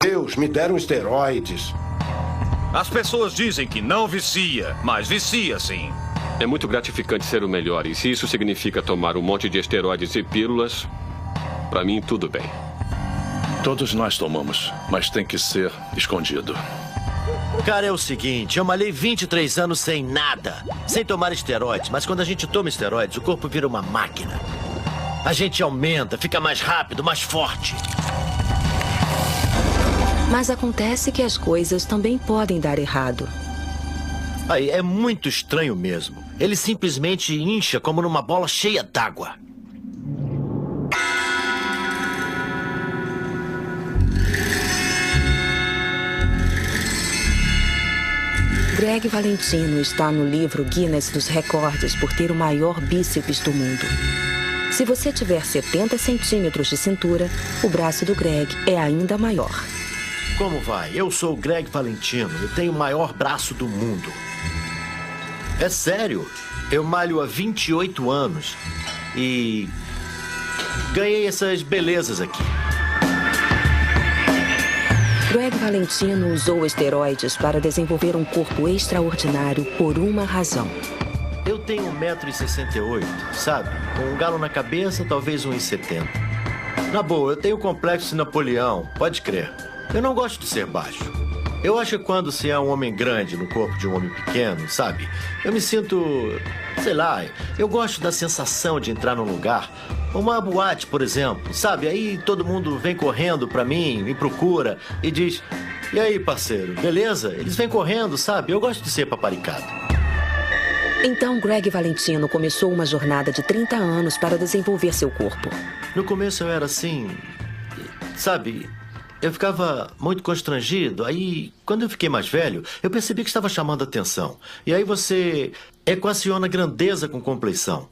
Deus, me deram esteroides. As pessoas dizem que não vicia, mas vicia sim. É muito gratificante ser o melhor, e se isso significa tomar um monte de esteroides e pílulas, pra mim tudo bem. Todos nós tomamos, mas tem que ser escondido. Cara, é o seguinte, eu malhei 23 anos sem nada, sem tomar esteroides, mas quando a gente toma esteroides, o corpo vira uma máquina. A gente aumenta, fica mais rápido, mais forte. Mas acontece que as coisas também podem dar errado. Aí, é muito estranho mesmo. Ele simplesmente incha como numa bola cheia d'água. Greg Valentino está no livro Guinness dos Recordes por ter o maior bíceps do mundo. Se você tiver 70 centímetros de cintura, o braço do Greg é ainda maior. Como vai? Eu sou o Greg Valentino. Eu tenho o maior braço do mundo. É sério. Eu malho há 28 anos. E ganhei essas belezas aqui. Greg Valentino usou esteroides para desenvolver um corpo extraordinário por uma razão. Eu tenho 1,68 m, sabe? Com um galo na cabeça, talvez 1,70 m. Na boa, eu tenho o complexo de Napoleão, pode crer. Eu não gosto de ser baixo. Eu acho que quando se é um homem grande no corpo de um homem pequeno, sabe? Eu me sinto... sei lá, eu gosto da sensação de entrar num lugar. Uma boate, por exemplo, sabe? Aí todo mundo vem correndo pra mim, me procura e diz... E aí, parceiro, beleza? Eles vêm correndo, sabe? Eu gosto de ser paparicado. Então, Greg Valentino começou uma jornada de 30 anos para desenvolver seu corpo. No começo eu era assim... sabe... Eu ficava muito constrangido. Aí, quando eu fiquei mais velho, eu percebi que estava chamando a atenção. E aí você equaciona grandeza com compleição.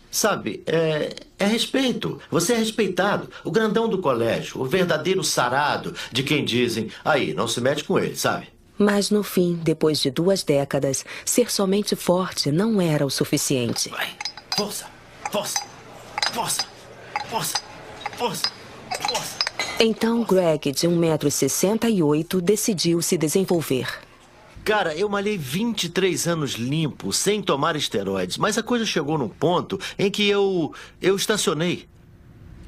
Sabe, é respeito. Você é respeitado. O grandão do colégio, o verdadeiro sarado de quem dizem, aí, não se mete com ele, sabe? Mas no fim, depois de 2 décadas, ser somente forte não era o suficiente. Vai, força, força, força, força, força, força. Então, Greg, de 1,68 m, decidiu se desenvolver. Cara, eu malhei 23 anos limpo, sem tomar esteroides, mas a coisa chegou num ponto em que eu estacionei.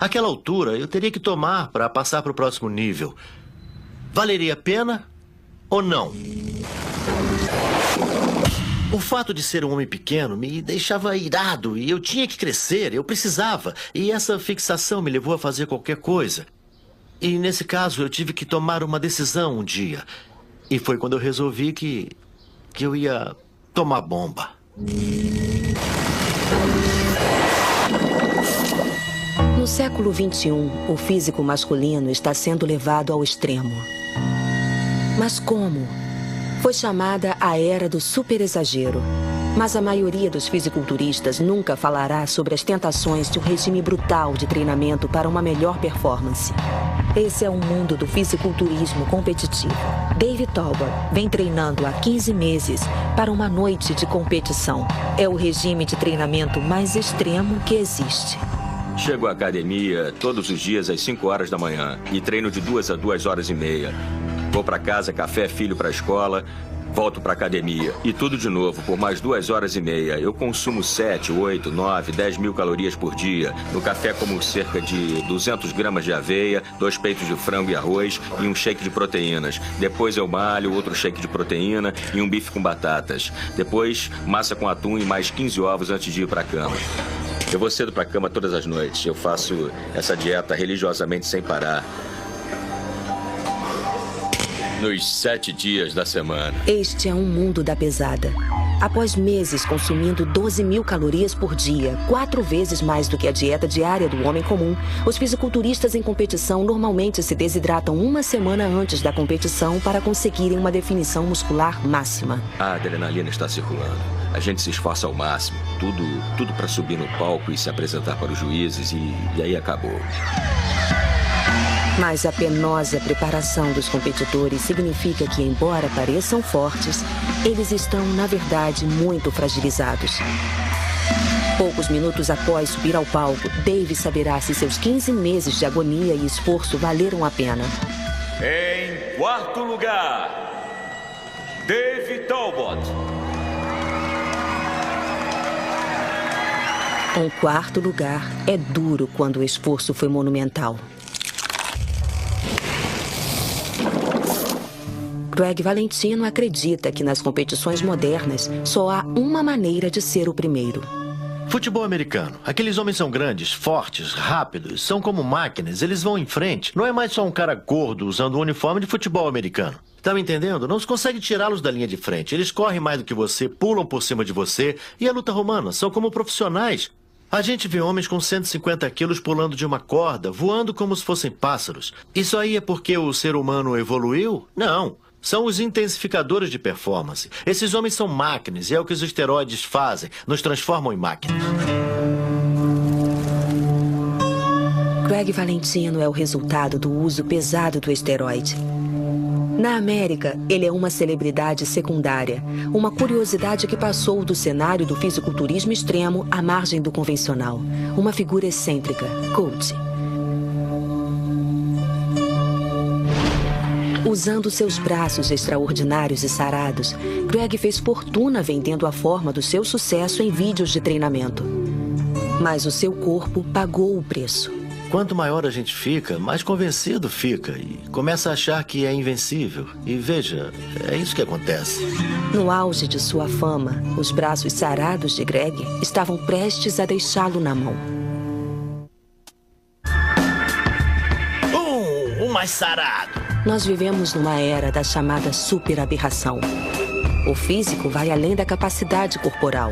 Aquela altura, eu teria que tomar para passar para o próximo nível. Valeria a pena ou não? O fato de ser um homem pequeno me deixava irado e eu tinha que crescer, eu precisava. E essa fixação me levou a fazer qualquer coisa. E nesse caso, eu tive que tomar uma decisão um dia. E foi quando eu resolvi que eu ia tomar bomba. No século XXI, o físico masculino está sendo levado ao extremo. Mas como? Foi chamada a era do superexagero. Mas a maioria dos fisiculturistas nunca falará sobre as tentações de um regime brutal de treinamento para uma melhor performance. Esse é o mundo do fisiculturismo competitivo. David Tauber vem treinando há 15 meses para uma noite de competição. É o regime de treinamento mais extremo que existe. Chego à academia todos os dias às 5 horas da manhã e treino de 2 a 2 horas e meia. Vou para casa, café, filho para a escola... Volto para academia e tudo de novo por mais 2 horas e meia. Eu consumo 7, 8, 9, 10 mil calorias por dia. No café como cerca de 200 gramas de aveia, 2 peitos de frango e arroz e um shake de proteínas. Depois eu malho, outro shake de proteína e um bife com batatas. Depois massa com atum e mais 15 ovos antes de ir para a cama. Eu vou cedo para a cama todas as noites. Eu faço essa dieta religiosamente sem parar. Nos 7 dias da semana. Este é um mundo da pesada. Após meses consumindo 12 mil calorias por dia, 4 vezes mais do que a dieta diária do homem comum, os fisiculturistas em competição normalmente se desidratam 1 semana antes da competição para conseguirem uma definição muscular máxima. A adrenalina está circulando. A gente se esforça ao máximo. Tudo para subir no palco e se apresentar para os juízes e aí acabou. Mas a penosa preparação dos competidores significa que, embora pareçam fortes, eles estão, na verdade, muito fragilizados. Poucos minutos após subir ao palco, Dave saberá se seus 15 meses de agonia e esforço valeram a pena. Em quarto lugar, Dave Talbot. Um quarto lugar é duro quando o esforço foi monumental. Greg Valentino acredita que nas competições modernas só há uma maneira de ser o primeiro. Futebol americano. Aqueles homens são grandes, fortes, rápidos, são como máquinas, eles vão em frente. Não é mais só um cara gordo usando um uniforme de futebol americano. Tá me entendendo? Não se consegue tirá-los da linha de frente. Eles correm mais do que você, pulam por cima de você. E a luta romana, são como profissionais. A gente vê homens com 150 quilos pulando de uma corda, voando como se fossem pássaros. Isso aí é porque o ser humano evoluiu? Não. São os intensificadores de performance. Esses homens são máquinas, e é o que os esteroides fazem. Nos transformam em máquinas. Greg Valentino é o resultado do uso pesado do esteroide. Na América, ele é uma celebridade secundária. Uma curiosidade que passou do cenário do fisiculturismo extremo à margem do convencional. Uma figura excêntrica, cult. Usando seus braços extraordinários e sarados, Greg fez fortuna vendendo a forma do seu sucesso em vídeos de treinamento. Mas o seu corpo pagou o preço. Quanto maior a gente fica, mais convencido fica e começa a achar que é invencível. E veja, é isso que acontece. No auge de sua fama, os braços sarados de Greg estavam prestes a deixá-lo na mão. O mais sarado! Nós vivemos numa era da chamada superaberração. O físico vai além da capacidade corporal.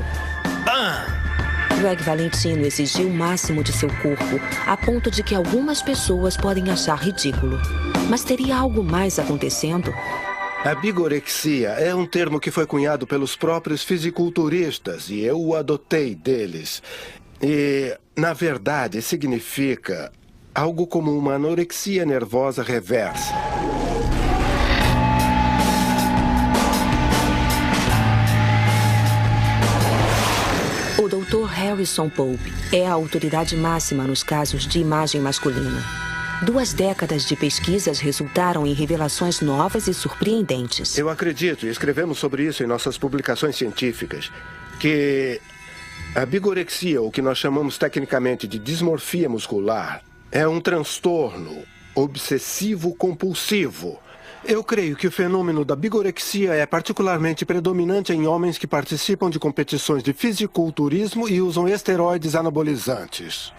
Greg Valentino exigiu o máximo de seu corpo, a ponto de que algumas pessoas podem achar ridículo. Mas teria algo mais acontecendo? A bigorexia é um termo que foi cunhado pelos próprios fisiculturistas e eu o adotei deles. E, na verdade, significa algo como uma anorexia nervosa reversa. O Dr. Harrison Pope é a autoridade máxima nos casos de imagem masculina. 2 décadas de pesquisas resultaram em revelações novas e surpreendentes. Eu acredito, e escrevemos sobre isso em nossas publicações científicas, que a bigorexia, o que nós chamamos tecnicamente de dismorfia muscular, é um transtorno obsessivo-compulsivo. Eu creio que o fenômeno da bigorexia é particularmente predominante em homens que participam de competições de fisiculturismo e usam esteroides anabolizantes.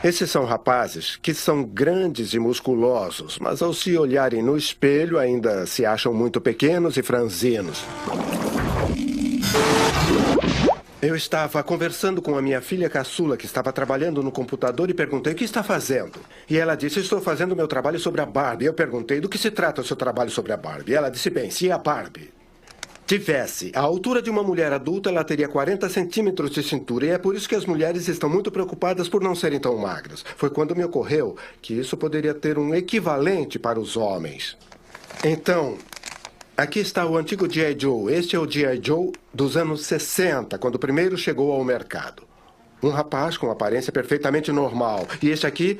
Esses são rapazes que são grandes e musculosos, mas ao se olharem no espelho ainda se acham muito pequenos e franzinos. Eu estava conversando com a minha filha caçula, que estava trabalhando no computador, e perguntei: o que está fazendo? E ela disse: estou fazendo meu trabalho sobre a Barbie. Eu perguntei: do que se trata o seu trabalho sobre a Barbie? E ela disse: bem, se a Barbie tivesse a altura de uma mulher adulta, ela teria 40 centímetros de cintura. E é por isso que as mulheres estão muito preocupadas por não serem tão magras. Foi quando me ocorreu que isso poderia ter um equivalente para os homens. Então, aqui está o antigo G.I. Joe. Este é o G.I. Joe dos anos 60, quando o primeiro chegou ao mercado. Um rapaz com aparência perfeitamente normal. E este aqui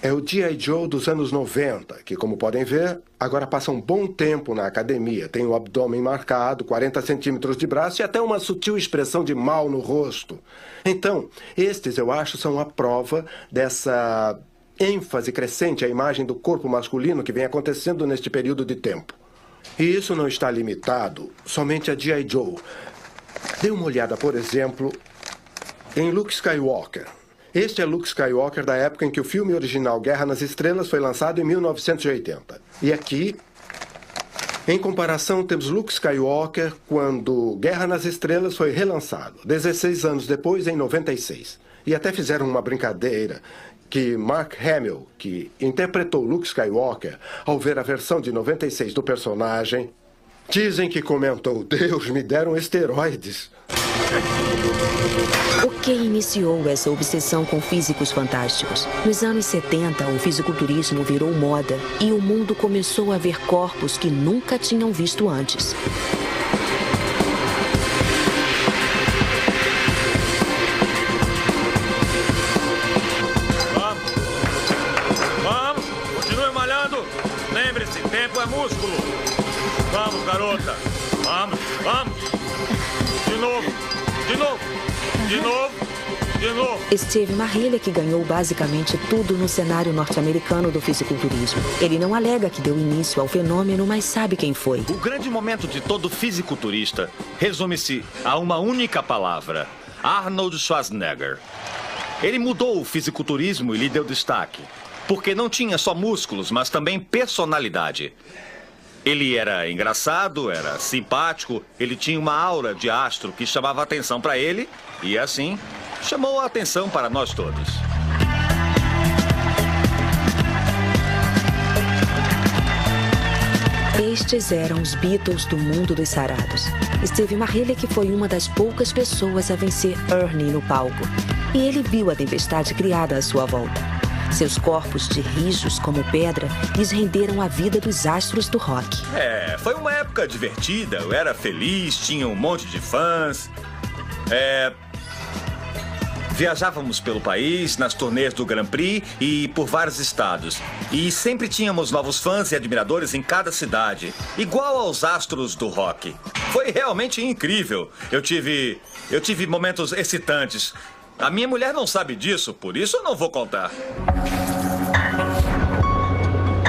é o G.I. Joe dos anos 90, que, como podem ver, agora passa um bom tempo na academia. Tem o abdômen marcado, 40 centímetros de braço e até uma sutil expressão de mal no rosto. Então, estes, eu acho, são a prova dessa ênfase crescente à imagem do corpo masculino que vem acontecendo neste período de tempo. E isso não está limitado somente a G.I. Joe. Dê uma olhada, por exemplo, em Luke Skywalker. Este é Luke Skywalker da época em que o filme original Guerra nas Estrelas foi lançado em 1980. E aqui, em comparação, temos Luke Skywalker quando Guerra nas Estrelas foi relançado, 16 anos depois, em 96. E até fizeram uma brincadeira que Mark Hamill, que interpretou Luke Skywalker, ao ver a versão de 96 do personagem, dizem que comentou: Deus, me deram esteroides. O que iniciou essa obsessão com físicos fantásticos? Nos anos 70, o fisiculturismo virou moda e o mundo começou a ver corpos que nunca tinham visto antes. Esse tempo é músculo. Vamos, garota. Vamos, vamos. De novo, de novo, de novo. De novo. Steve Marillick ganhou basicamente tudo no cenário norte-americano do fisiculturismo. Ele não alega que deu início ao fenômeno, mas sabe quem foi. O grande momento de todo fisiculturista resume-se a uma única palavra: Arnold Schwarzenegger. Ele mudou o fisiculturismo e lhe deu destaque, porque não tinha só músculos, mas também personalidade. Ele era engraçado, era simpático, ele tinha uma aura de astro que chamava a atenção para ele e, assim, chamou a atenção para nós todos. Estes eram os Beatles do mundo dos sarados. Steve Marillick foi uma das poucas pessoas a vencer Ernie no palco. E ele viu a tempestade criada à sua volta. Seus corpos de rijos como pedra lhes renderam a vida dos astros do rock. Foi uma época divertida, eu era feliz, tinha um monte de fãs. Viajávamos pelo país, nas turnês do Grand Prix e por vários estados. E sempre tínhamos novos fãs e admiradores em cada cidade, igual aos astros do rock. Foi realmente incrível. Eu tive momentos excitantes. A minha mulher não sabe disso, por isso eu não vou contar.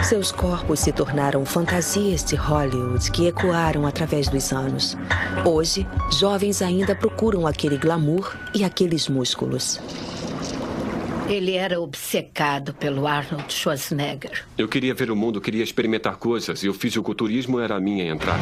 Seus corpos se tornaram fantasias de Hollywood que ecoaram através dos anos. Hoje, jovens ainda procuram aquele glamour e aqueles músculos. Ele era obcecado pelo Arnold Schwarzenegger. Eu queria ver o mundo, queria experimentar coisas e o fisiculturismo era a minha entrada.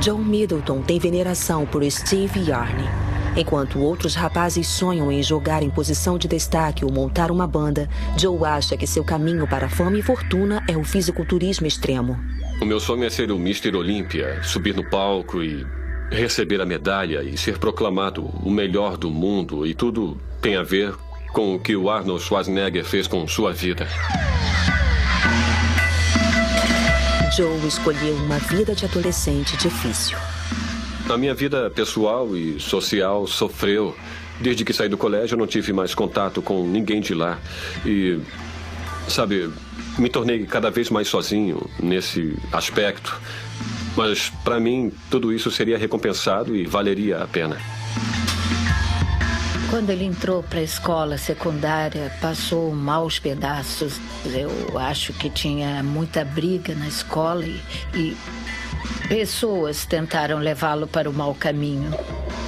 John Middleton tem veneração por Steve e Arnie. Enquanto outros rapazes sonham em jogar em posição de destaque ou montar uma banda, Joe acha que seu caminho para a fama e fortuna é o fisiculturismo extremo. O meu sonho é ser o Mr. Olímpia, subir no palco e receber a medalha e ser proclamado o melhor do mundo. E tudo tem a ver com o que o Arnold Schwarzenegger fez com sua vida. Joe escolheu uma vida de adolescente difícil. A minha vida pessoal e social sofreu. Desde que saí do colégio, eu não tive mais contato com ninguém de lá. E, sabe, me tornei cada vez mais sozinho nesse aspecto. Mas, para mim, tudo isso seria recompensado e valeria a pena. Quando ele entrou para a escola secundária, passou maus pedaços. Eu acho que tinha muita briga na escola e pessoas tentaram levá-lo para o mau caminho.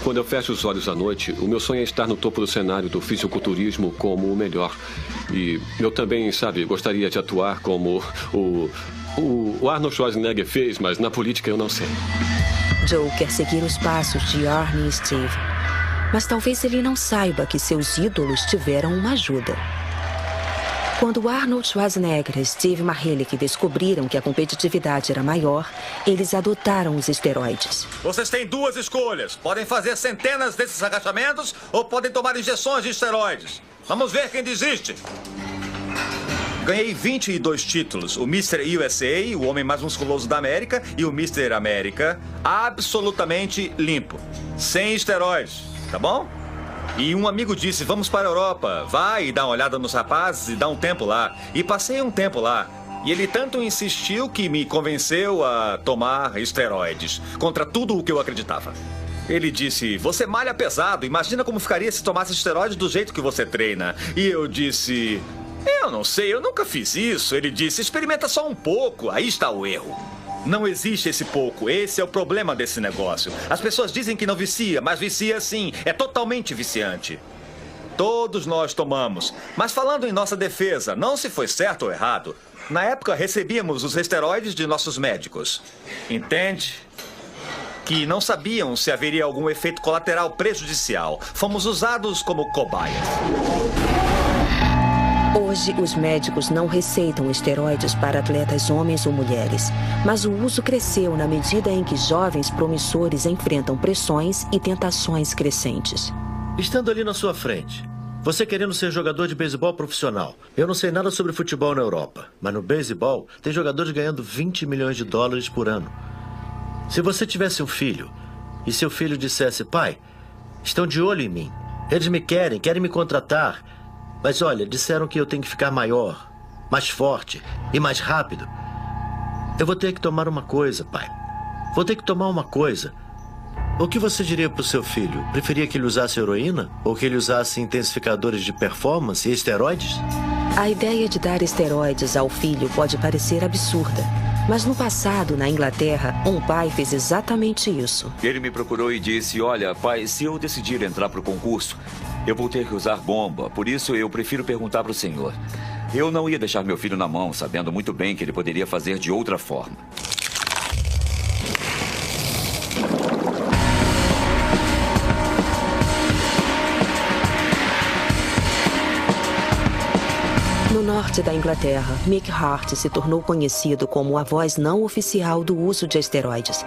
Quando eu fecho os olhos à noite, o meu sonho é estar no topo do cenário do fisiculturismo como o melhor. E eu também, sabe, gostaria de atuar como o Arnold Schwarzenegger fez, mas na política eu não sei. Joe quer seguir os passos de Arnie e Steve. Mas talvez ele não saiba que seus ídolos tiveram uma ajuda. Quando Arnold Schwarzenegger e Steve Marillick descobriram que a competitividade era maior, eles adotaram os esteroides. Vocês têm duas escolhas. Podem fazer centenas desses agachamentos ou podem tomar injeções de esteroides. Vamos ver quem desiste. Ganhei 22 títulos. O Mr. USA, o homem mais musculoso da América, e o Mr. América, absolutamente limpo. Sem esteroides. Tá bom? E um amigo disse, vamos para a Europa. Vai e dá uma olhada nos rapazes e dá um tempo lá. E passei um tempo lá. E ele tanto insistiu que me convenceu a tomar esteroides. Contra tudo o que eu acreditava. Ele disse, você malha pesado. Imagina como ficaria se tomasse esteroides do jeito que você treina. E eu disse, eu não sei, eu nunca fiz isso. Ele disse, experimenta só um pouco. Aí está o erro. Não existe esse pouco. Esse é o problema desse negócio. As pessoas dizem que não vicia, mas vicia sim. É totalmente viciante. Todos nós tomamos. Mas falando em nossa defesa, não se foi certo ou errado. Na época, recebíamos os esteroides de nossos médicos. Entende? Que não sabiam se haveria algum efeito colateral prejudicial. Fomos usados como cobaias. Hoje, os médicos não receitam esteroides para atletas homens ou mulheres, mas o uso cresceu na medida em que jovens promissores enfrentam pressões e tentações crescentes. Estando ali na sua frente, você querendo ser jogador de beisebol profissional. Eu não sei nada sobre futebol na Europa, mas no beisebol tem jogadores ganhando 20 milhões de dólares por ano. Se você tivesse um filho e seu filho dissesse, pai, estão de olho em mim, eles me querem me contratar, Mas olha, disseram que eu tenho que ficar maior, mais forte e mais rápido. Eu vou ter que tomar uma coisa, pai. Vou ter que tomar uma coisa. O que você diria pro seu filho? Preferia que ele usasse heroína? Ou que ele usasse intensificadores de performance e esteroides? A ideia de dar esteroides ao filho pode parecer absurda. Mas no passado, na Inglaterra, um pai fez exatamente isso. Ele me procurou e disse, olha, pai, se eu decidir entrar para o concurso, eu vou ter que usar bomba. Por isso, eu prefiro perguntar para o senhor. Eu não ia deixar meu filho na mão, sabendo muito bem que ele poderia fazer de outra forma. No norte da Inglaterra, Mick Hart se tornou conhecido como a voz não oficial do uso de esteroides.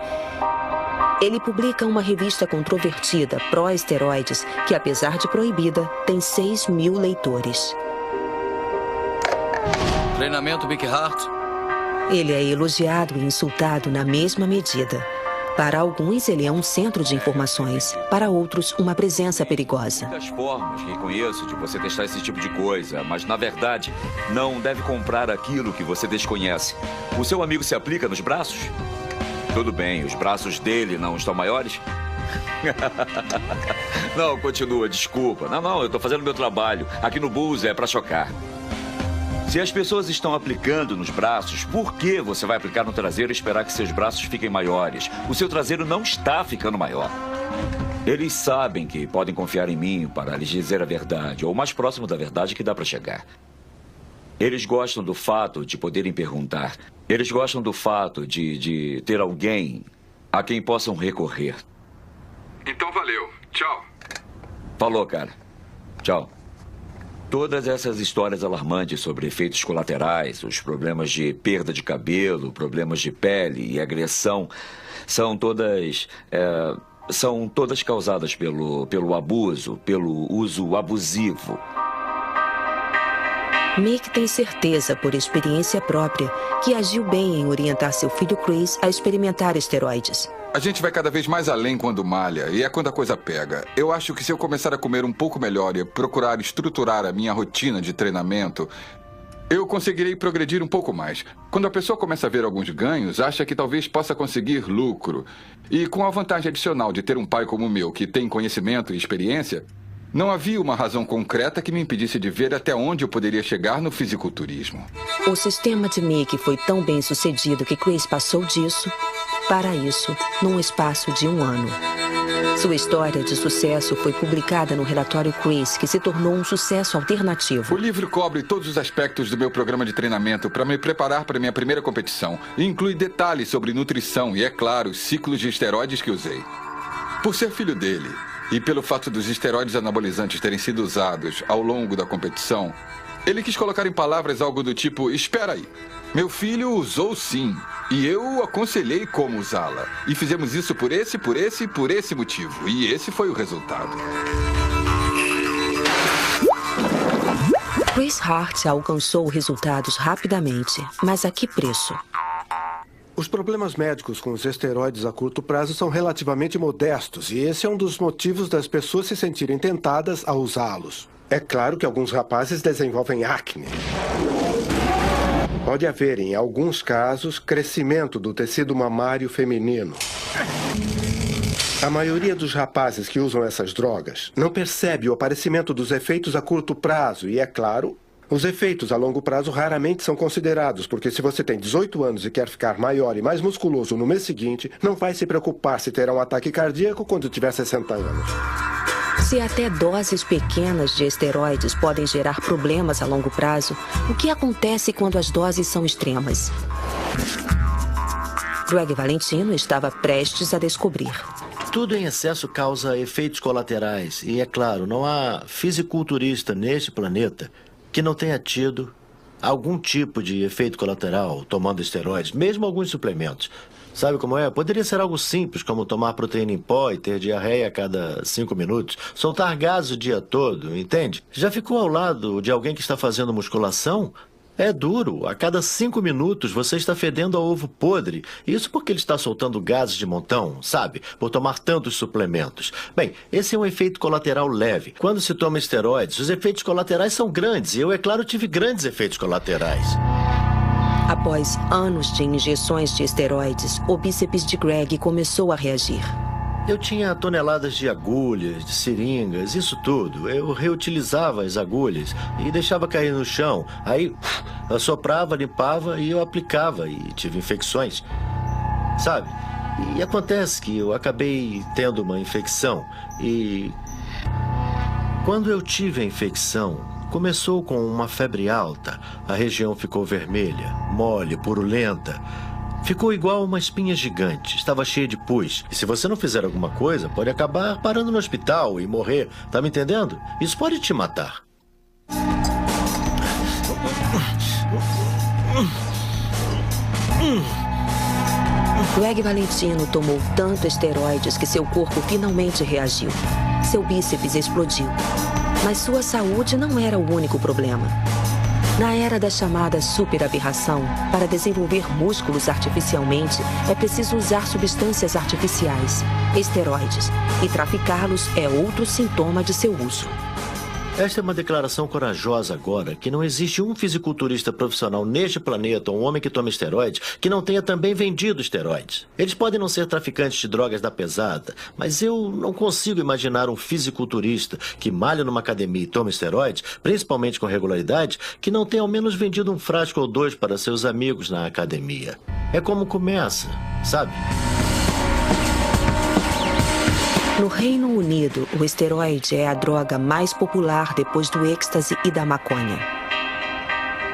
Ele publica uma revista controvertida pró-esteroides que, apesar de proibida, tem 6.000 leitores. Treinamento Mick Hart. Ele é elogiado e insultado na mesma medida. Para alguns, ele é um centro de informações. Para outros, uma presença perigosa. Tem muitas formas que conheço de você testar esse tipo de coisa, mas, na verdade, não deve comprar aquilo que você desconhece. O seu amigo se aplica nos braços? Tudo bem, os braços dele não estão maiores? Não, continua, desculpa. Não, eu estou fazendo meu trabalho. Aqui no Bulls é para chocar. Se as pessoas estão aplicando nos braços, por que você vai aplicar no traseiro e esperar que seus braços fiquem maiores? O seu traseiro não está ficando maior. Eles sabem que podem confiar em mim para lhes dizer a verdade, ou o mais próximo da verdade que dá para chegar. Eles gostam do fato de poderem perguntar. Eles gostam do fato de ter alguém a quem possam recorrer. Então valeu. Tchau. Falou, cara. Tchau. Todas essas histórias alarmantes sobre efeitos colaterais, os problemas de perda de cabelo, problemas de pele e agressão, são todas causadas pelo abuso, pelo uso abusivo. Mick tem certeza, por experiência própria, que agiu bem em orientar seu filho Chris a experimentar esteroides. A gente vai cada vez mais além quando malha, e é quando a coisa pega. Eu acho que se eu começar a comer um pouco melhor e procurar estruturar a minha rotina de treinamento, eu conseguirei progredir um pouco mais. Quando a pessoa começa a ver alguns ganhos, acha que talvez possa conseguir lucro. E com a vantagem adicional de ter um pai como o meu, que tem conhecimento e experiência, não havia uma razão concreta que me impedisse de ver até onde eu poderia chegar no fisiculturismo. O sistema de Mick foi tão bem sucedido que Chris passou disso para isso num espaço de 1 ano. Sua história de sucesso foi publicada no relatório Chris, que se tornou um sucesso alternativo. O livro cobre todos os aspectos do meu programa de treinamento para me preparar para minha primeira competição. E inclui detalhes sobre nutrição e, é claro, os ciclos de esteroides que usei. Por ser filho dele e pelo fato dos esteroides anabolizantes terem sido usados ao longo da competição, ele quis colocar em palavras algo do tipo, espera aí, meu filho usou sim, e eu o aconselhei como usá-la. E fizemos isso por esse motivo. E esse foi o resultado. Chris Hart alcançou resultados rapidamente, mas a que preço? Os problemas médicos com os esteroides a curto prazo são relativamente modestos, e esse é um dos motivos das pessoas se sentirem tentadas a usá-los. É claro que alguns rapazes desenvolvem acne. Pode haver, em alguns casos, crescimento do tecido mamário feminino. A maioria dos rapazes que usam essas drogas não percebe o aparecimento dos efeitos a curto prazo e, é claro, os efeitos a longo prazo raramente são considerados, porque se você tem 18 anos e quer ficar maior e mais musculoso no mês seguinte, não vai se preocupar se terá um ataque cardíaco quando tiver 60 anos. Se até doses pequenas de esteroides podem gerar problemas a longo prazo, o que acontece quando as doses são extremas? Greg Valentino estava prestes a descobrir. Tudo em excesso causa efeitos colaterais. E, é claro, não há fisiculturista neste planeta que não tenha tido algum tipo de efeito colateral tomando esteroides, mesmo alguns suplementos. Sabe como é? Poderia ser algo simples, como tomar proteína em pó e ter diarreia a cada 5 minutos, soltar gases o dia todo, entende? Já ficou ao lado de alguém que está fazendo musculação? É duro. A cada 5 minutos você está fedendo a ovo podre. Isso porque ele está soltando gases de montão, sabe? Por tomar tantos suplementos. Bem, esse é um efeito colateral leve. Quando se toma esteroides, os efeitos colaterais são grandes. E eu, é claro, tive grandes efeitos colaterais. Após anos de injeções de esteroides, o bíceps de Greg começou a reagir. Eu tinha toneladas de agulhas, de seringas, isso tudo. Eu reutilizava as agulhas e deixava cair no chão. Aí, assoprava, limpava e eu aplicava e tive infecções. Sabe? E acontece que eu acabei tendo uma infecção e... Quando eu tive a infecção, começou com uma febre alta. A região ficou vermelha, mole, purulenta. Ficou igual uma espinha gigante. Estava cheia de pus. E se você não fizer alguma coisa, pode acabar parando no hospital e morrer. Tá me entendendo? Isso pode te matar. Greg Valentino tomou tanto esteroides que seu corpo finalmente reagiu. Seu bíceps explodiu. Mas sua saúde não era o único problema. Na era da chamada superaberração, para desenvolver músculos artificialmente, é preciso usar substâncias artificiais, esteroides, e traficá-los é outro sintoma de seu uso. Esta é uma declaração corajosa agora, que não existe um fisiculturista profissional neste planeta, um homem que toma esteroides, que não tenha também vendido esteroides. Eles podem não ser traficantes de drogas da pesada, mas eu não consigo imaginar um fisiculturista que malha numa academia e toma esteroides, principalmente com regularidade, que não tenha ao menos vendido um frasco ou dois para seus amigos na academia. É como começa, sabe? No Reino Unido, o esteroide é a droga mais popular depois do êxtase e da maconha.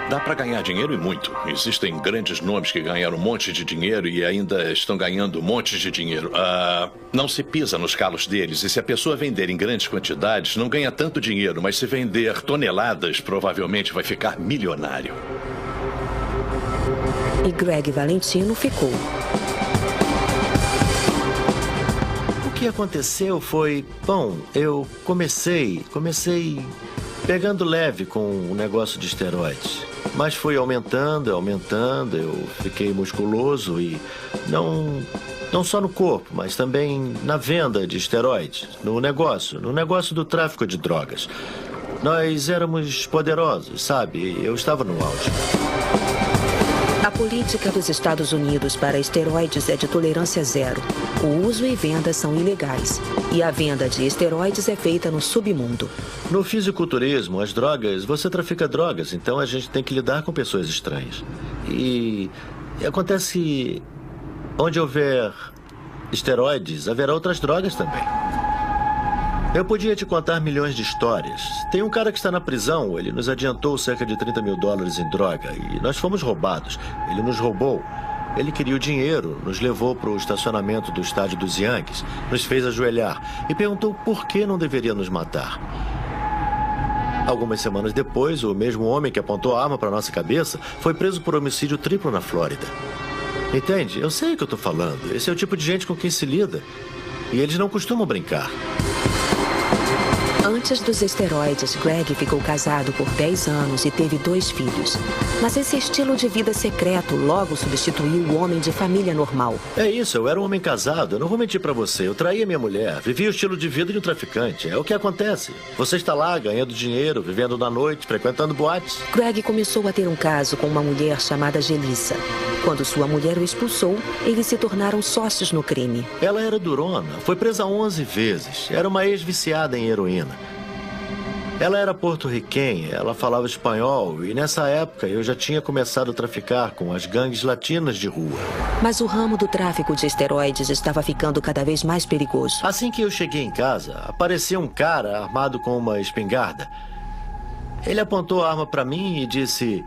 Dá para ganhar dinheiro e muito. Existem grandes nomes que ganharam um monte de dinheiro e ainda estão ganhando um monte de dinheiro. Não se pisa nos calos deles. E se a pessoa vender em grandes quantidades, não ganha tanto dinheiro. Mas se vender toneladas, provavelmente vai ficar milionário. E Greg Valentino ficou. O que aconteceu foi... Bom, eu comecei pegando leve com o negócio de esteroides. Mas foi aumentando, eu fiquei musculoso e não só no corpo, mas também na venda de esteroides, no negócio do tráfico de drogas. Nós éramos poderosos, sabe? Eu estava no auge. A política dos Estados Unidos para esteroides é de tolerância zero. O uso e venda são ilegais. E a venda de esteroides é feita no submundo. No fisiculturismo, as drogas, você trafica drogas, então a gente tem que lidar com pessoas estranhas. E acontece que onde houver esteroides, haverá outras drogas também. Eu podia te contar milhões de histórias. Tem um cara que está na prisão, ele nos adiantou cerca de $30 mil em droga e nós fomos roubados. Ele nos roubou. Ele queria o dinheiro, nos levou para o estacionamento do estádio dos Yankees, nos fez ajoelhar e perguntou por que não deveria nos matar. Algumas semanas depois, o mesmo homem que apontou a arma para nossa cabeça foi preso por homicídio triplo na Flórida. Entende? Eu sei o que eu estou falando. Esse é o tipo de gente com quem se lida. E eles não costumam brincar. Antes dos esteroides, Greg ficou casado por 10 anos e teve 2 filhos. Mas esse estilo de vida secreto logo substituiu o homem de família normal. É isso, eu era um homem casado. Eu não vou mentir pra você. Eu traía minha mulher. Vivia o estilo de vida de um traficante. É o que acontece. Você está lá, ganhando dinheiro, vivendo na noite, frequentando boates. Greg começou a ter um caso com uma mulher chamada Gelissa. Quando sua mulher o expulsou, eles se tornaram sócios no crime. Ela era durona. Foi presa 11 vezes. Era uma ex-viciada em heroína. Ela era porto-riquenha, ela falava espanhol e nessa época eu já tinha começado a traficar com as gangues latinas de rua. Mas o ramo do tráfico de esteroides estava ficando cada vez mais perigoso. Assim que eu cheguei em casa, apareceu um cara armado com uma espingarda. Ele apontou a arma para mim e disse,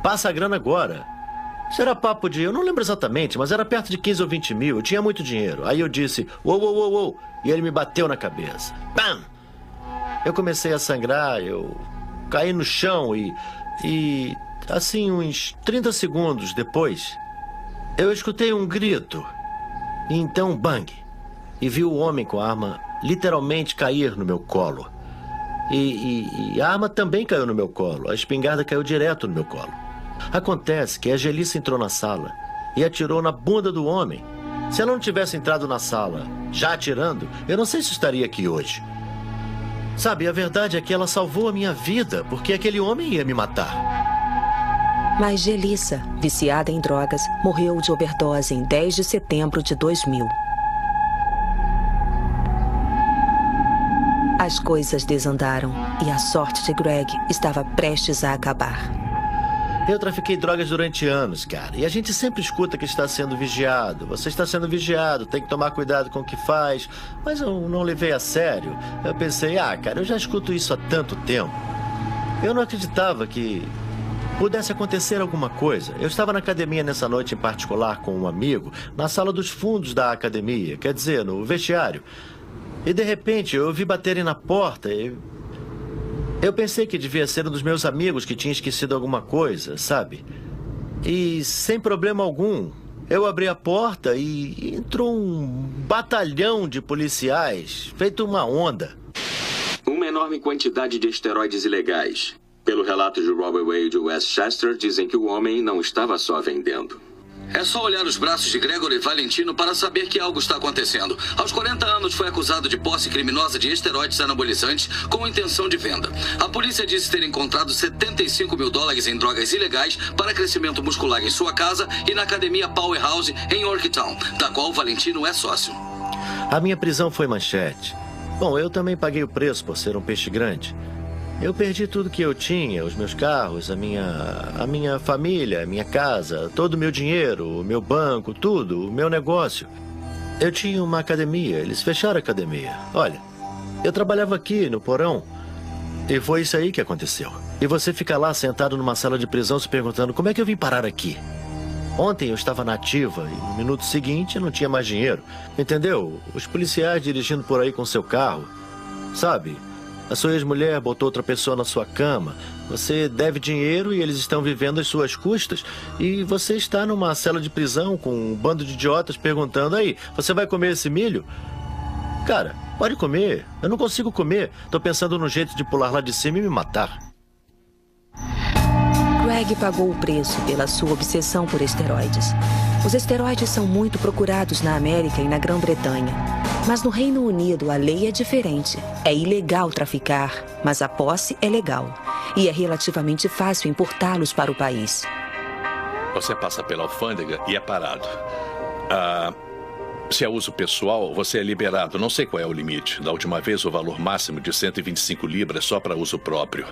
passa a grana agora. Isso era papo de, eu não lembro exatamente, mas era perto de 15 ou 20 mil, eu tinha muito dinheiro. Aí eu disse, uou, uou, uou, uou, e ele me bateu na cabeça. Pam! Eu comecei a sangrar, eu caí no chão e assim, uns 30 segundos depois, eu escutei um grito. E então, bang! E vi o homem com a arma literalmente cair no meu colo. E a arma também caiu no meu colo. A espingarda caiu direto no meu colo. Acontece que a Gelissa entrou na sala e atirou na bunda do homem. Se ela não tivesse entrado na sala já atirando, eu não sei se estaria aqui hoje. Sabe, a verdade é que ela salvou a minha vida, porque aquele homem ia me matar. Mas Gelissa, viciada em drogas, morreu de overdose em 10 de setembro de 2000. As coisas desandaram e a sorte de Greg estava prestes a acabar. Eu trafiquei drogas durante anos, cara. E a gente sempre escuta que está sendo vigiado. Você está sendo vigiado, tem que tomar cuidado com o que faz. Mas eu não levei a sério. Eu pensei, cara, eu já escuto isso há tanto tempo. Eu não acreditava que pudesse acontecer alguma coisa. Eu estava na academia nessa noite em particular com um amigo, na sala dos fundos da academia, quer dizer, no vestiário. E de repente eu ouvi baterem na porta e... eu pensei que devia ser um dos meus amigos que tinha esquecido alguma coisa, sabe? E sem problema algum, eu abri a porta e entrou um batalhão de policiais, feito uma onda. Uma enorme quantidade de esteroides ilegais. Pelo relato de Robert Wade e Westchester, dizem que o homem não estava só vendendo. É só olhar os braços de Gregory Valentino para saber que algo está acontecendo. Aos 40 anos foi acusado de posse criminosa de esteroides anabolizantes com intenção de venda. A polícia disse ter encontrado $75 mil em drogas ilegais para crescimento muscular em sua casa e na academia Powerhouse em Yorktown, da qual Valentino é sócio. A minha prisão foi manchete. Bom, eu também paguei o preço por ser um peixe grande. Eu perdi tudo que eu tinha, os meus carros, a minha família, a minha casa, todo o meu dinheiro, o meu banco, tudo, o meu negócio. Eu tinha uma academia, eles fecharam a academia. Olha, eu trabalhava aqui no porão e foi isso aí que aconteceu. E você fica lá sentado numa sala de prisão se perguntando como é que eu vim parar aqui? Ontem eu estava na ativa e no minuto seguinte eu não tinha mais dinheiro. Entendeu? Os policiais dirigindo por aí com seu carro, sabe? A sua ex-mulher botou outra pessoa na sua cama. Você deve dinheiro e eles estão vivendo às suas custas. E você está numa cela de prisão com um bando de idiotas perguntando: aí, você vai comer esse milho? Cara, pode comer. Eu não consigo comer. Tô pensando num jeito de pular lá de cima e me matar. Greg pagou o preço pela sua obsessão por esteroides. Os esteroides são muito procurados na América e na Grã-Bretanha. Mas no Reino Unido a lei é diferente. É ilegal traficar, mas a posse é legal. E é relativamente fácil importá-los para o país. Você passa pela alfândega e é parado. Se é uso pessoal, você é liberado. Não sei qual é o limite. Da última vez, o valor máximo de 125 libras só para uso próprio.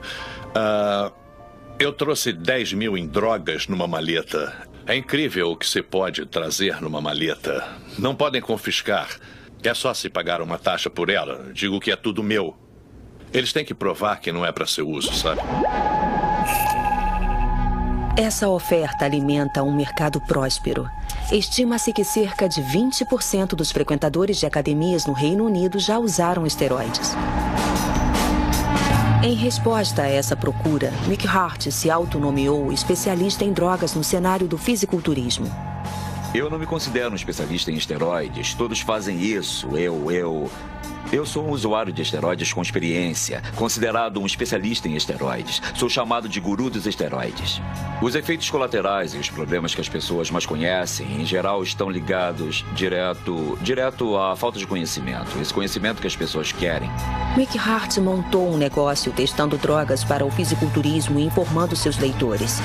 Eu trouxe 10 mil em drogas numa maleta. É incrível o que se pode trazer numa maleta. Não podem confiscar. É só se pagar uma taxa por ela. Digo que é tudo meu. Eles têm que provar que não é para seu uso, sabe? Essa oferta alimenta um mercado próspero. Estima-se que cerca de 20% dos frequentadores de academias no Reino Unido já usaram esteroides. Em resposta a essa procura, Mick Hart se autonomeou especialista em drogas no cenário do fisiculturismo. Eu não me considero um especialista em esteroides. Todos fazem isso. Eu sou um usuário de esteroides com experiência, considerado um especialista em esteroides. Sou chamado de guru dos esteroides. Os efeitos colaterais e os problemas que as pessoas mais conhecem, em geral, estão ligados direto à falta de conhecimento. Esse conhecimento que as pessoas querem. Mick Hart montou um negócio testando drogas para o fisiculturismo e informando seus leitores.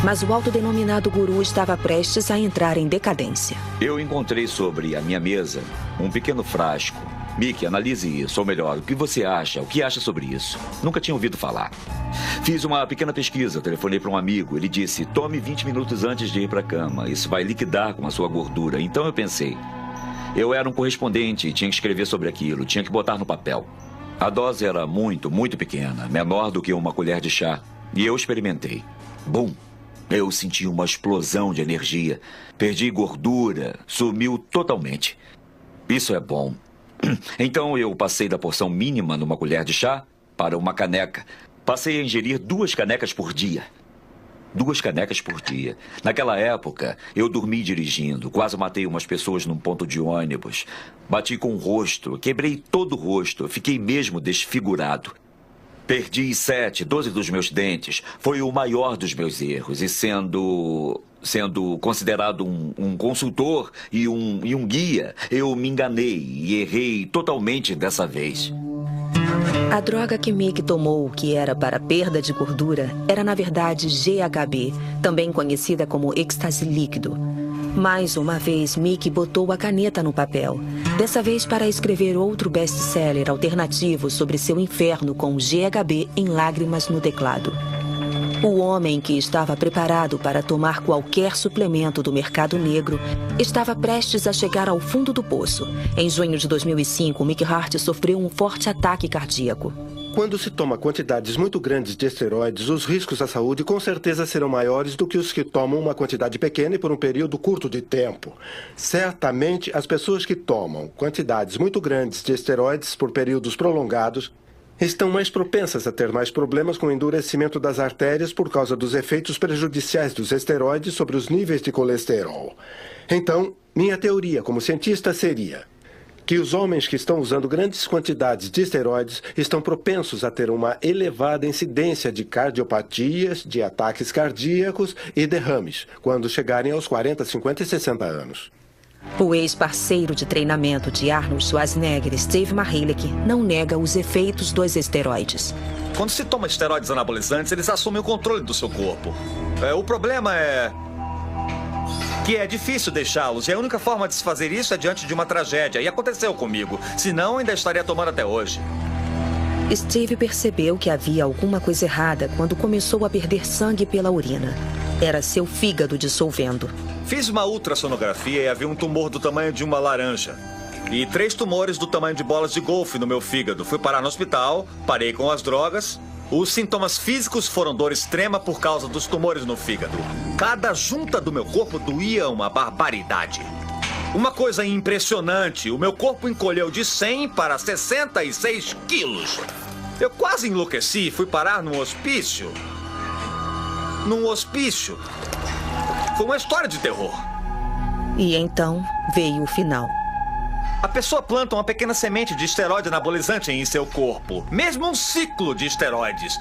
Mas o autodenominado guru estava prestes a entrar em decadência. Eu encontrei sobre a minha mesa um pequeno frasco. Mick, analise isso, ou melhor, o que você acha? O que acha sobre isso? Nunca tinha ouvido falar. Fiz uma pequena pesquisa, telefonei para um amigo. Ele disse, tome 20 minutos antes de ir para a cama. Isso vai liquidar com a sua gordura. Então eu pensei, eu era um correspondente e tinha que escrever sobre aquilo, tinha que botar no papel. A dose era muito, muito pequena, menor do que uma colher de chá. E eu experimentei. Bum! Eu senti uma explosão de energia. Perdi gordura, sumiu totalmente. Isso é bom. Então eu passei da porção mínima numa colher de chá para uma caneca. Passei a ingerir 2 canecas por dia. 2 canecas por dia. Naquela época, eu dormi dirigindo. Quase matei umas pessoas num ponto de ônibus. Bati com o rosto, quebrei todo o rosto. Fiquei mesmo desfigurado. Perdi 12 dos meus dentes. Foi o maior dos meus erros. E sendo considerado um consultor e um guia, eu me enganei e errei totalmente dessa vez. A droga que Mick tomou, que era para perda de gordura, era na verdade GHB, também conhecida como êxtase líquido. Mais uma vez, Mick botou a caneta no papel, dessa vez para escrever outro best-seller alternativo sobre seu inferno com GHB em lágrimas no teclado. O homem que estava preparado para tomar qualquer suplemento do mercado negro estava prestes a chegar ao fundo do poço. Em junho de 2005, Mick Hart sofreu um forte ataque cardíaco. Quando se toma quantidades muito grandes de esteroides, os riscos à saúde com certeza serão maiores do que os que tomam uma quantidade pequena e por um período curto de tempo. Certamente, as pessoas que tomam quantidades muito grandes de esteroides por períodos prolongados estão mais propensas a ter mais problemas com o endurecimento das artérias por causa dos efeitos prejudiciais dos esteroides sobre os níveis de colesterol. Então, minha teoria como cientista seria que os homens que estão usando grandes quantidades de esteroides estão propensos a ter uma elevada incidência de cardiopatias, de ataques cardíacos e derrames, quando chegarem aos 40, 50 e 60 anos. O ex-parceiro de treinamento de Arnold Schwarzenegger, Steve Mahalik, não nega os efeitos dos esteroides. Quando se toma esteroides anabolizantes, eles assumem o controle do seu corpo. O problema é que é difícil deixá-los, e a única forma de se fazer isso é diante de uma tragédia. E aconteceu comigo, senão ainda estaria tomando até hoje. Steve percebeu que havia alguma coisa errada quando começou a perder sangue pela urina. Era seu fígado dissolvendo. Fiz uma ultrassonografia e havia um tumor do tamanho de uma laranja. E 3 tumores do tamanho de bolas de golfe no meu fígado. Fui parar no hospital, parei com as drogas. Os sintomas físicos foram dor extrema por causa dos tumores no fígado. Cada junta do meu corpo doía uma barbaridade. Uma coisa impressionante, o meu corpo encolheu de 100 para 66 quilos. Eu quase enlouqueci e fui parar num hospício. Foi uma história de terror. E então veio o final. A pessoa planta uma pequena semente de esteroide anabolizante em seu corpo. Mesmo um ciclo de esteroides.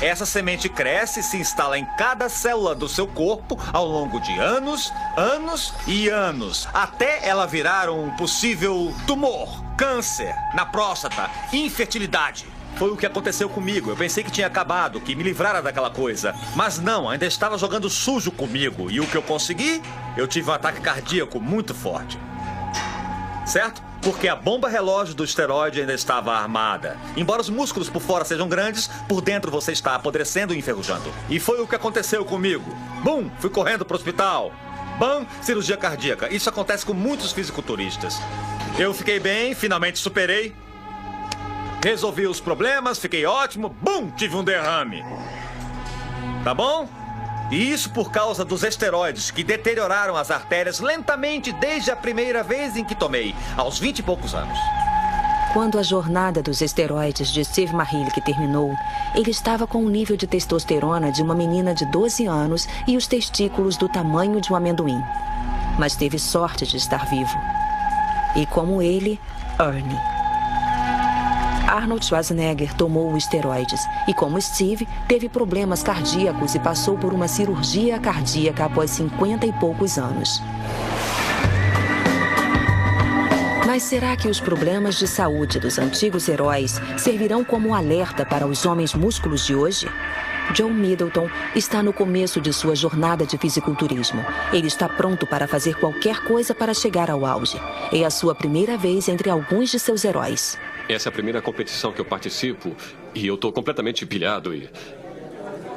Essa semente cresce e se instala em cada célula do seu corpo ao longo de anos, anos e anos. Até ela virar um possível tumor, câncer na próstata, infertilidade. Foi o que aconteceu comigo. Eu pensei que tinha acabado, que me livrara daquela coisa. Mas não, ainda estava jogando sujo comigo. E o que eu consegui? Eu tive um ataque cardíaco muito forte. Certo? Porque a bomba relógio do esteroide ainda estava armada. Embora os músculos por fora sejam grandes, por dentro você está apodrecendo e enferrujando. E foi o que aconteceu comigo. Bum! Fui correndo para o hospital. Bam! Cirurgia cardíaca. Isso acontece com muitos fisiculturistas. Eu fiquei bem, finalmente superei. Resolvi os problemas, fiquei ótimo. Bum! Tive um derrame. Tá bom? E isso por causa dos esteroides, que deterioraram as artérias lentamente desde a primeira vez em que tomei, aos 20 e poucos anos. Quando a jornada dos esteroides de Steve Mahalik terminou, ele estava com o nível de testosterona de uma menina de 12 anos e os testículos do tamanho de um amendoim. Mas teve sorte de estar vivo. E como ele, Ernie. Arnold Schwarzenegger tomou esteroides e, como Steve, teve problemas cardíacos e passou por uma cirurgia cardíaca após 50 e poucos anos. Mas será que os problemas de saúde dos antigos heróis servirão como alerta para os homens músculos de hoje? John Middleton está no começo de sua jornada de fisiculturismo. Ele está pronto para fazer qualquer coisa para chegar ao auge. É a sua primeira vez entre alguns de seus heróis. Essa é a primeira competição que eu participo e eu estou completamente pilhado e...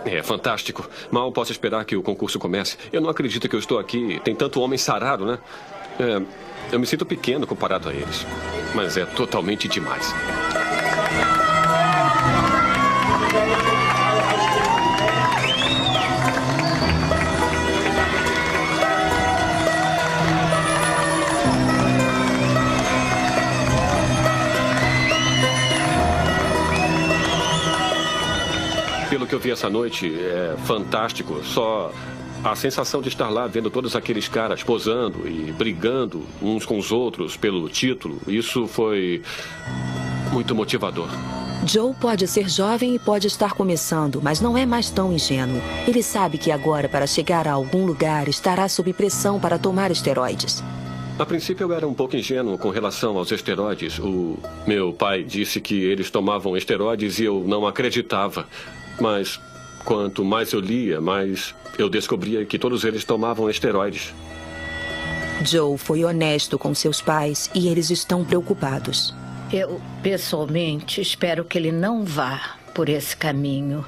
É fantástico. Mal posso esperar que o concurso comece. Eu não acredito que eu estou aqui. Tem tanto homem sarado, né? Eu me sinto pequeno comparado a eles. Mas é totalmente demais. Pelo que eu vi essa noite, é fantástico. Só a sensação de estar lá vendo todos aqueles caras posando e brigando uns com os outros pelo título, isso foi muito motivador. Joe pode ser jovem e pode estar começando, mas não é mais tão ingênuo. Ele sabe que agora, para chegar a algum lugar, estará sob pressão para tomar esteroides. A princípio eu era um pouco ingênuo com relação aos esteroides. O meu pai disse que eles tomavam esteroides e eu não acreditava. Mas quanto mais eu lia, mais eu descobria que todos eles tomavam esteroides. Joe foi honesto com seus pais e eles estão preocupados. Eu, pessoalmente, espero que ele não vá por esse caminho.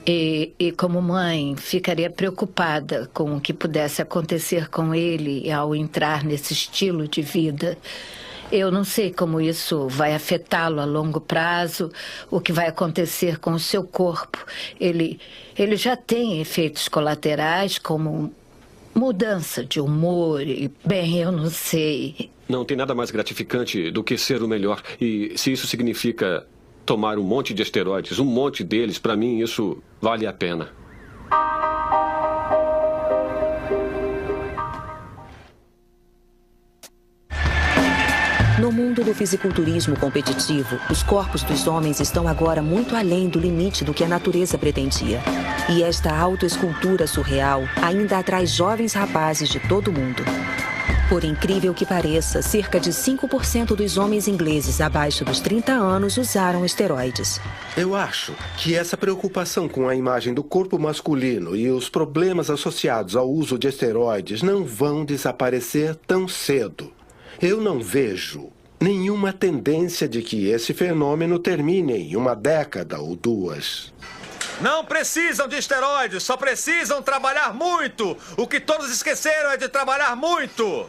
E como mãe, ficaria preocupada com o que pudesse acontecer com ele ao entrar nesse estilo de vida. Eu não sei como isso vai afetá-lo a longo prazo, o que vai acontecer com o seu corpo. Ele já tem efeitos colaterais como mudança de humor e, bem, eu não sei. Não tem nada mais gratificante do que ser o melhor. E se isso significa tomar um monte de esteroides, um monte deles, para mim isso vale a pena. No mundo do fisiculturismo competitivo, os corpos dos homens estão agora muito além do limite do que a natureza pretendia. E esta autoescultura surreal ainda atrai jovens rapazes de todo o mundo. Por incrível que pareça, cerca de 5% dos homens ingleses abaixo dos 30 anos usaram esteroides. Eu acho que essa preocupação com a imagem do corpo masculino e os problemas associados ao uso de esteroides não vão desaparecer tão cedo. Eu não vejo nenhuma tendência de que esse fenômeno termine em uma década ou duas. Não precisam de esteroides, só precisam trabalhar muito. O que todos esqueceram é de trabalhar muito.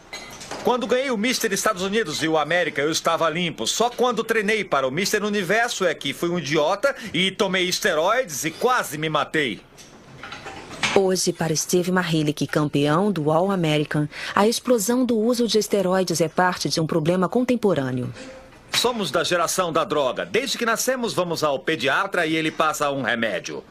Quando ganhei o Mr. Estados Unidos e o América, eu estava limpo. Só quando treinei para o Mr. Universo é que fui um idiota e tomei esteroides e quase me matei. Hoje, para Steve Mahilik, campeão do All-American, a explosão do uso de esteroides é parte de um problema contemporâneo. Somos da geração da droga. Desde que nascemos, vamos ao pediatra e ele passa um remédio.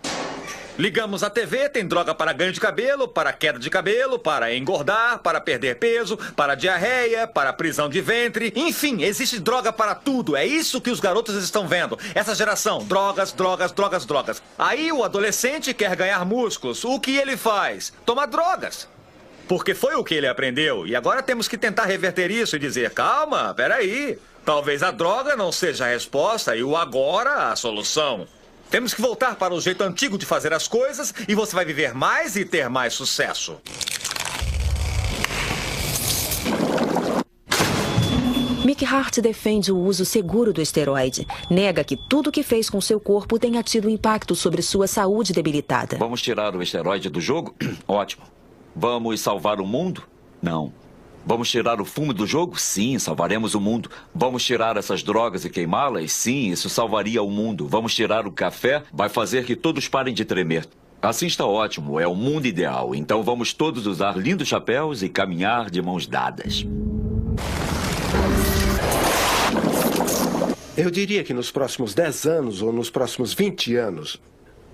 Ligamos a TV, tem droga para ganho de cabelo, para queda de cabelo, para engordar, para perder peso, para diarreia, para prisão de ventre. Enfim, existe droga para tudo. É isso que os garotos estão vendo. Essa geração, drogas, drogas, drogas, drogas. Aí o adolescente quer ganhar músculos. O que ele faz? Toma drogas. Porque foi o que ele aprendeu. E agora temos que tentar reverter isso e dizer, calma, peraí. Talvez a droga não seja a resposta e o agora a solução. Temos que voltar para o jeito antigo de fazer as coisas e você vai viver mais e ter mais sucesso. Mick Hart defende o uso seguro do esteroide. Nega que tudo que fez com seu corpo tenha tido impacto sobre sua saúde debilitada. Vamos tirar o esteroide do jogo? Ótimo. Vamos salvar o mundo? Não. Vamos tirar o fumo do jogo? Sim, salvaremos o mundo. Vamos tirar essas drogas e queimá-las? Sim, isso salvaria o mundo. Vamos tirar o café? Vai fazer que todos parem de tremer. Assim está ótimo, é o mundo ideal. Então vamos todos usar lindos chapéus e caminhar de mãos dadas. Eu diria que nos próximos 10 anos ou nos próximos 20 anos,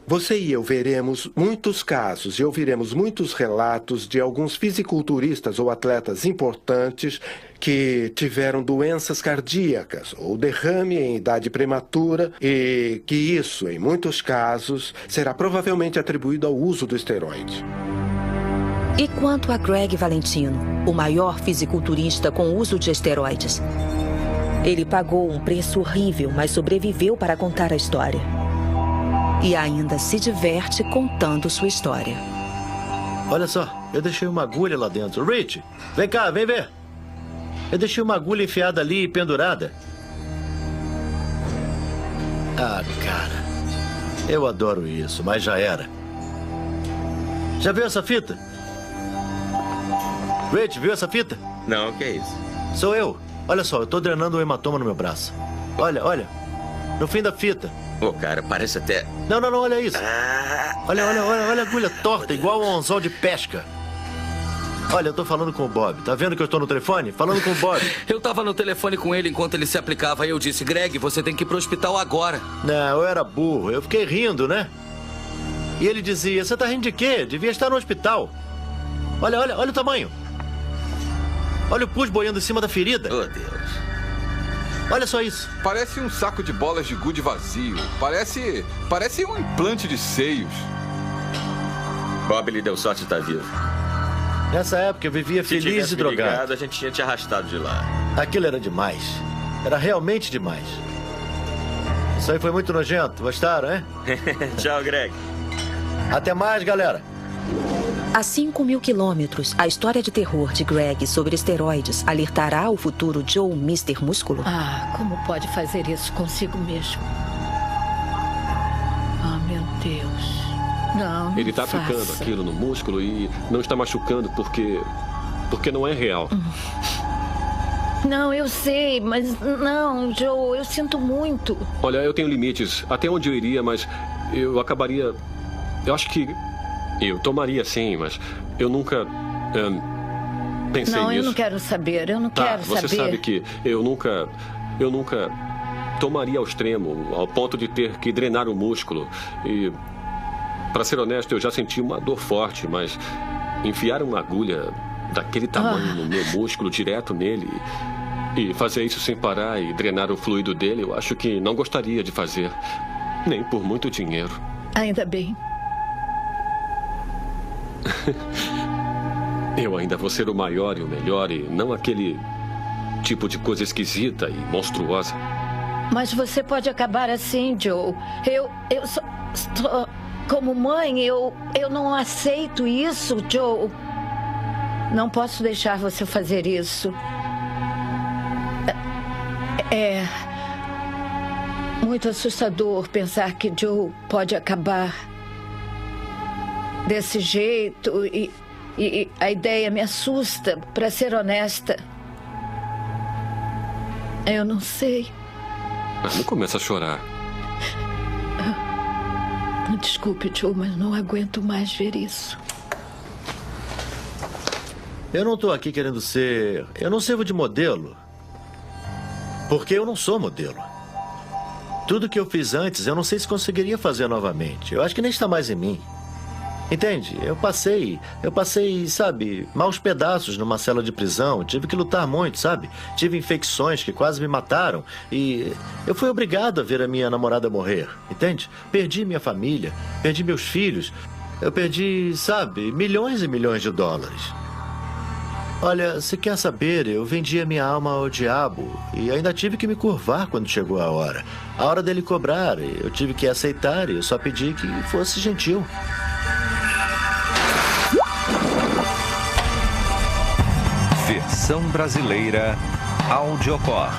você e eu veremos muitos casos e ouviremos muitos relatos de alguns fisiculturistas ou atletas importantes que tiveram doenças cardíacas ou derrame em idade prematura e que isso, em muitos casos, será provavelmente atribuído ao uso do esteroide. E quanto a Greg Valentino, o maior fisiculturista com uso de esteroides? Ele pagou um preço horrível, mas sobreviveu para contar a história. E ainda se diverte contando sua história. Olha só, eu deixei uma agulha lá dentro. Rich, vem cá, vem ver. Eu deixei uma agulha enfiada ali e pendurada. Ah, cara. Eu adoro isso, mas já era. Já viu essa fita? Rich, viu essa fita? Não, o que é isso? Sou eu. Olha só, eu tô drenando um hematoma no meu braço. Olha, olha. No fim da fita. Ô, cara, parece até... Não, olha isso. Olha a agulha torta, igual um anzol de pesca. Olha, eu tô falando com o Bob. Tá vendo que eu tô no telefone? Falando com o Bob. Eu tava no telefone com ele enquanto ele se aplicava. Aí eu disse, Greg, você tem que ir pro hospital agora. Não, eu era burro. Eu fiquei rindo, né? E ele dizia, você tá rindo de quê? Devia estar no hospital. Olha o tamanho. Olha o pus boiando em cima da ferida. Oh, Deus. Olha só isso. Parece um saco de bolas de gude vazio. Parece um implante de seios. Bob lhe deu sorte de estar vivo. Nessa época eu vivia feliz e drogado. Ligado, a gente tinha te arrastado de lá. Aquilo era demais. Era realmente demais. Isso aí foi muito nojento. Gostaram, hein? Tchau, Greg. Até mais, galera. A 5.000 quilômetros, a história de terror de Greg sobre esteroides alertará o futuro Joe Mr. Músculo? Ah, como pode fazer isso consigo mesmo? Ah, meu Deus. Não, Ele está aplicando aquilo no músculo e não está machucando porque não é real. Não, eu sei, mas não, Joe, eu sinto muito. Olha, eu tenho limites. Até onde eu iria, mas eu acabaria... Eu acho que eu tomaria sim, mas eu nunca pensei nisso. Não, eu não quero saber, eu não quero saber. Você sabe que eu nunca tomaria ao extremo, ao ponto de ter que drenar o músculo. E, para ser honesto, eu já senti uma dor forte, mas enfiar uma agulha daquele tamanho no meu músculo, direto nele, e fazer isso sem parar e drenar o fluido dele, eu acho que não gostaria de fazer. Nem por muito dinheiro. Ainda bem. Eu ainda vou ser o maior e o melhor, e não aquele tipo de coisa esquisita e monstruosa. Mas você pode acabar assim, Joe. Eu só... Como mãe, eu não aceito isso, Joe. Não posso deixar você fazer isso. É muito assustador pensar que Joe pode acabar desse jeito e a ideia me assusta, para ser honesta. Eu não sei. Não começa a chorar. Desculpe, Joe, mas não aguento mais ver isso. Eu não estou aqui querendo ser... Eu não sirvo de modelo. Porque eu não sou modelo. Tudo que eu fiz antes, eu não sei se conseguiria fazer novamente. Eu acho que nem está mais em mim. Entende? Eu passei, sabe, maus pedaços numa cela de prisão. Tive que lutar muito, sabe? Tive infecções que quase me mataram. E eu fui obrigado a ver a minha namorada morrer, entende? Perdi minha família, perdi meus filhos. Eu perdi, sabe, milhões e milhões de dólares. Olha, se quer saber, eu vendi a minha alma ao diabo e ainda tive que me curvar quando chegou a hora dele cobrar. Eu tive que aceitar e eu só pedi que fosse gentil. Versão brasileira Audiocore.